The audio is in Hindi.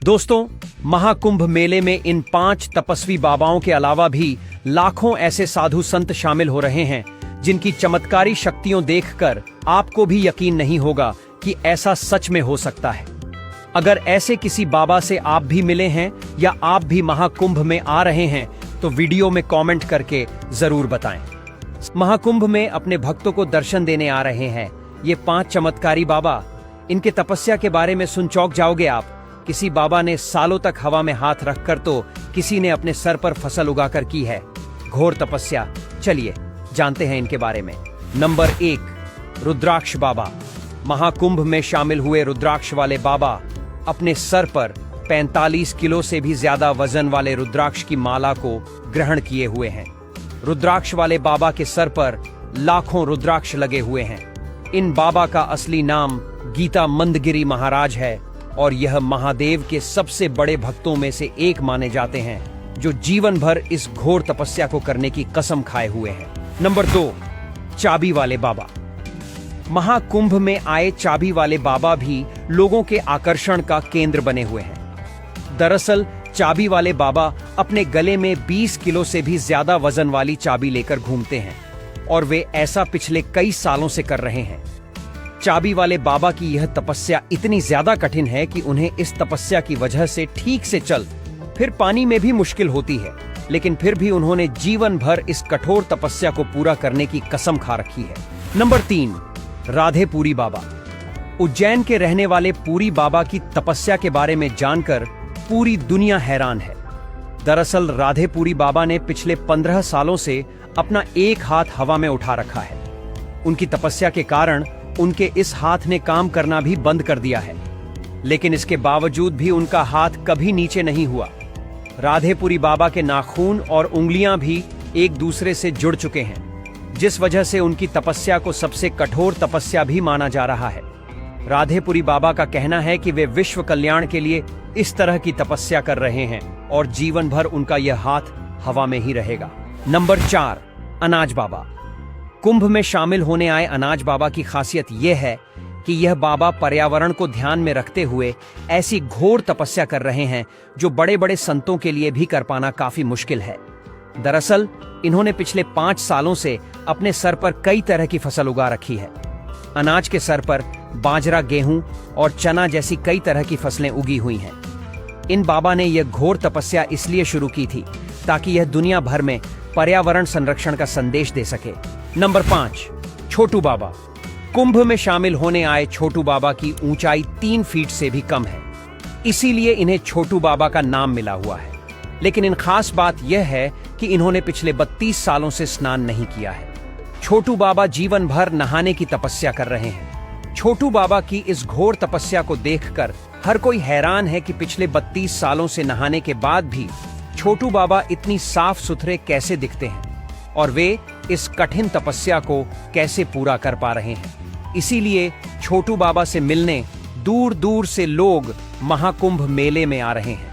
दोस्तों, महाकुंभ मेले में इन 5 तपस्वी बाबाओं के अलावा भी लाखों ऐसे साधु संत शामिल हो रहे हैं जिनकी चमत्कारी शक्तियों देखकर आपको भी यकीन नहीं होगा कि ऐसा सच में हो सकता है। अगर ऐसे किसी बाबा से आप भी मिले हैं या आप भी महाकुंभ में आ रहे हैं तो वीडियो में कमेंट करके जरूर बताएं। महाकुंभ में अपने भक्तों को दर्शन देने आ रहे हैं ये 5 चमत्कारी बाबा। इनके तपस्या के बारे में सुन चौंक जाओगे आप। किसी बाबा ने सालों तक हवा में हाथ रखकर तो किसी ने अपने सर पर फसल उगाकर की है घोर तपस्या। चलिए जानते हैं इनके बारे में। नंबर 1, रुद्राक्ष बाबा। महाकुंभ में शामिल हुए रुद्राक्ष वाले बाबा अपने सर पर 45 किलो से भी ज्यादा वजन वाले रुद्राक्ष की माला को ग्रहण किए हुए हैं। रुद्राक्ष वाले बाबा के सर पर लाखों रुद्राक्ष लगे हुए हैं। इन बाबा का असली नाम गीता मंदगिरी महाराज है और यह महादेव के सबसे बड़े भक्तों में से एक माने जाते हैं जो जीवन भर इस घोर तपस्या को करने की कसम खाए हुए हैं। नंबर 2, चाबी वाले बाबा। महाकुंभ में आए चाबी वाले बाबा भी लोगों के आकर्षण का केंद्र बने हुए हैं। दरअसल चाबी वाले बाबा अपने गले में 20 किलो से भी ज्यादा वजन वाली चाबी लेकर घूमते हैं और वे ऐसा पिछले कई सालों से कर रहे हैं। चाबी वाले बाबा की यह तपस्या इतनी ज्यादा कठिन है कि उन्हें इस तपस्या की वजह से ठीक से चल फिर पानी में भी मुश्किल होती है, लेकिन फिर भी उन्होंने जीवन भर इस कठोर तपस्या को पूरा करने की कसम खा रखी है। नंबर 3, राधेपुरी बाबा। उज्जैन के रहने वाले पुरी बाबा की तपस्या के बारे में जानकर पूरी दुनिया हैरान है। दरअसल राधेपुरी बाबा ने पिछले 15 सालों से अपना एक हाथ हवा में उठा रखा है। उनकी तपस्या के कारण उनके इस हाथ ने काम करना भी बंद कर दिया है, लेकिन इसके बावजूद भी उनका हाथ कभी नीचे नहीं हुआ। राधेपुरी बाबा के नाखून और उंगलियां भी एक दूसरे से जुड़ चुके हैं, जिस वजह से उनकी तपस्या को सबसे कठोर तपस्या भी माना जा रहा है। राधेपुरी बाबा का कहना है कि वे विश्व कल्याण के लिए इस तरह की तपस्या कर रहे हैं और जीवन भर उनका यह हाथ हवा में ही रहेगा। नंबर 4, अनाज बाबा। कुंभ में शामिल होने आए अनाज बाबा की खासियत यह है कि यह बाबा पर्यावरण को ध्यान में रखते हुए ऐसी घोर तपस्या कर रहे हैं जो बड़े बड़े संतों के लिए भी कर पाना काफी मुश्किल है। दरअसल इन्होंने पिछले 5 सालों से अपने सर पर कई तरह की फसल उगा रखी है। अनाज के सर पर बाजरा, गेहूं और चना जैसी कई तरह की फसलें उगी हुई हैं। इन बाबा ने यह घोर तपस्या इसलिए शुरू की थी ताकि यह दुनिया भर में पर्यावरण संरक्षण का संदेश दे सके। नंबर 5, छोटू बाबा। कुंभ में शामिल होने आए छोटू बाबा की ऊंचाई 3 फीट से भी कम है, इसीलिए इन्हें छोटू बाबा का नाम मिला हुआ है। लेकिन इन खास बात यह है कि इन्होंने पिछले 32 सालों से स्नान नहीं किया है। छोटू बाबा जीवन भर नहाने की तपस्या कर रहे हैं। छोटू बाबा की इस घोर तपस्या को देखकर हर कोई हैरान है कि पिछले 32 सालों से नहाने के बाद भी छोटू बाबा इतनी साफ सुथरे कैसे दिखते हैं और वे इस कठिन तपस्या को कैसे पूरा कर पा रहे हैं। इसीलिए छोटू बाबा से मिलने दूर दूर से लोग महाकुंभ मेले में आ रहे हैं।